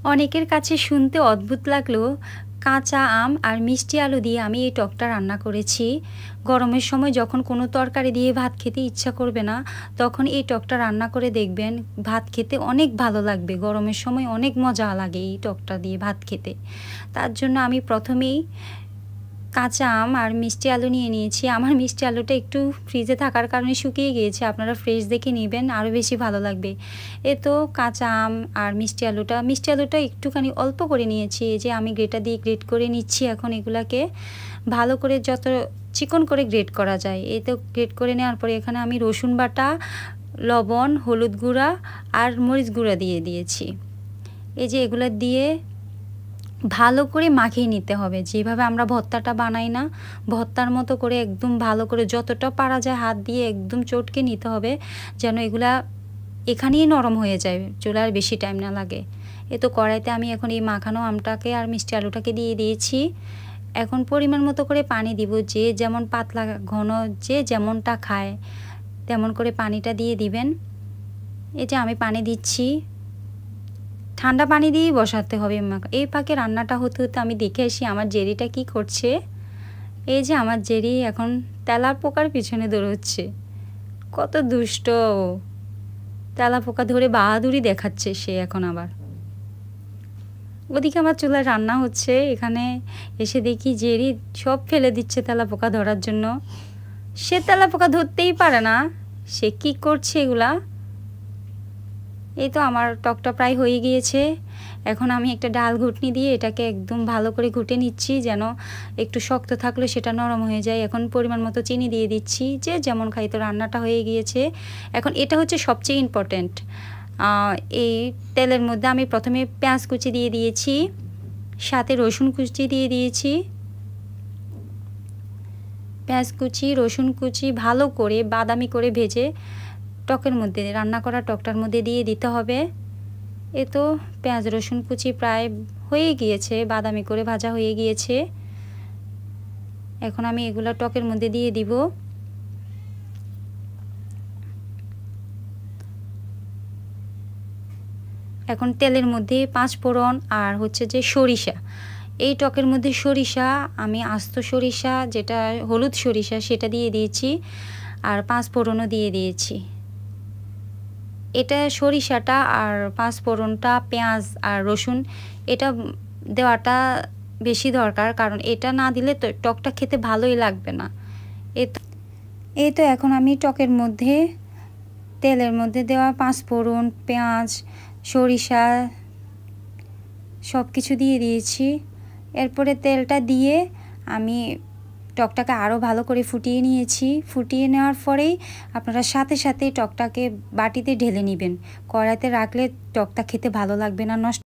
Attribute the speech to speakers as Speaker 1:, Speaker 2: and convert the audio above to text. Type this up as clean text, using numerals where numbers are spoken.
Speaker 1: অনেকের কাছে শুনতে অদ্ভুত লাগলেও কাঁচা আম আর মিষ্টি আলু দিয়ে আমি এই টকটা রান্না করেছি। গরমের সময় যখন কোনো তরকারি দিয়ে ভাত খেতে ইচ্ছা করবে না, তখন এই টকটা রান্না করে দেখবেন, ভাত খেতে অনেক ভালো লাগবে। গরমের সময় অনেক মজা লাগে এই টকটা দিয়ে ভাত খেতে। তার জন্য আমি প্রথমেই কাঁচা আম আর মিষ্টি আলু নিয়ে নিয়েছি। আমার মিষ্টি আলুটা একটু ফ্রিজে থাকার কারণে শুকিয়ে গিয়েছে, আপনারা ফ্রেশ দেখে নেবেন, আরও বেশি ভালো লাগবে। এ তো কাঁচা আম আর মিষ্টি আলুটা একটুখানি অল্প করে নিয়েছি। এই যে আমি গ্রেটার দিয়ে গ্রেট করে নিচ্ছি। এখন এগুলাকে ভালো করে যত চিকন করে গ্রেট করা যায়, এই তো গ্রেট করে নেওয়ার পরে এখানে আমি রসুন বাটা, লবণ, হলুদ গুঁড়া আর মরিচ গুঁড়া দিয়ে দিয়েছি। এই যে এগুলো দিয়ে ভালো করে মাখিয়ে নিতে হবে, যেভাবে আমরা ভর্তাটা বানাই না, ভর্তার মতো করে একদম ভালো করে যতটা পারা যায় হাত দিয়ে একদম চটকে নিতে হবে, যেন এগুলা এখানেই নরম হয়ে যায়, চুলার বেশি টাইম না লাগে। এ তো কড়াইতে আমি এখন এই মাখানো আমটাকে আর মিষ্টি আলুটাকে দিয়ে দিয়েছি। এখন পরিমাণ মতো করে পানি দিব, যে যেমন পাতলা ঘন যে যেমনটা খায় তেমন করে পানিটা দিয়ে দিবেন। এই যে আমি পানি দিচ্ছি, ঠান্ডা পানি দিয়েই বসাতে হবে। এই ফাঁকে রান্নাটা হতে হতে আমি দেখে আসি আমার জেরিটা কি করছে। এই যে আমার জেরি এখন তেলা পোকার পিছনে দৌড়চ্ছে, কত দুষ্ট! তেলা পোকা ধরে বাহাদুরি দেখাচ্ছে সে এখন আবার। ওদিকে আমার চুলায় রান্না হচ্ছে, এখানে এসে দেখি জেরি সব ফেলে দিচ্ছে তেলা পোকা ধরার জন্য। সে তেলা পোকা ধরতেই পারে না, সে কি করছে এগুলা। এই তো আমার টকটা প্রায় হয়ে গিয়েছে। এখন আমি একটা ডাল ঘুটনি দিয়ে এটাকে একদম ভালো করে ঘুটে নিচ্ছি, যেন একটু শক্ত থাকলে সেটা নরম হয়ে যায়। এখন পরিমাণ মতো চিনি দিয়ে দিচ্ছি, যে যেমন খাই। তো রান্নাটা হয়ে গিয়েছে। এখন এটা হচ্ছে সবচেয়ে ইম্পর্ট্যান্ট। এই তেলের মধ্যে আমি প্রথমে পেঁয়াজ কুচি দিয়ে দিয়েছি, সাথে রসুন কুচি দিয়ে দিয়েছি। পেঁয়াজ কুচি, রসুন কুচি ভালো করে বাদামি করে ভেজে টকের মধ্যে, রান্না করা টকটার মধ্যে দিয়ে দিতে হবে। এ তো পেঁয়াজ রসুন কুচি প্রায় হয়ে গিয়েছে, বাদামি করে ভাজা হয়ে গিয়েছে। এখন আমি এগুলো টকের মধ্যে দিয়ে দিব। এখন তেলের মধ্যে পাঁচফোড়ন আর হচ্ছে যে সরিষা, এই টকের মধ্যে সরিষা আমি আস্ত সরিষা, যেটা হলুদ সরিষা, সেটা দিয়ে দিয়েছি, আর পাঁচফোড়নও দিয়ে দিয়েছি। এটা সরিষাটা আর পাঁচফোড়নটা, পেঁয়াজ আর রসুন, এটা দেওয়াটা বেশি দরকার, কারণ এটা না দিলে তো টকটা খেতে ভালোই লাগবে না। এই তো এখন আমি টকের মধ্যে তেলের মধ্যে দেওয়া পাঁচফোড়ন, পেঁয়াজ, সরিষা সব কিছু দিয়ে দিয়েছি। এরপরে তেলটা দিয়ে আমি টকটাকে আরও ভালো করে ফুটিয়ে নিয়েছি। ফুটিয়ে নেওয়ার পরেই আপনারা সাথে সাথে টকটাকে বাটিতে ঢেলে নেবেন। কড়াইতে রাখলে টকটা খেতে ভালো লাগবে না, নষ্ট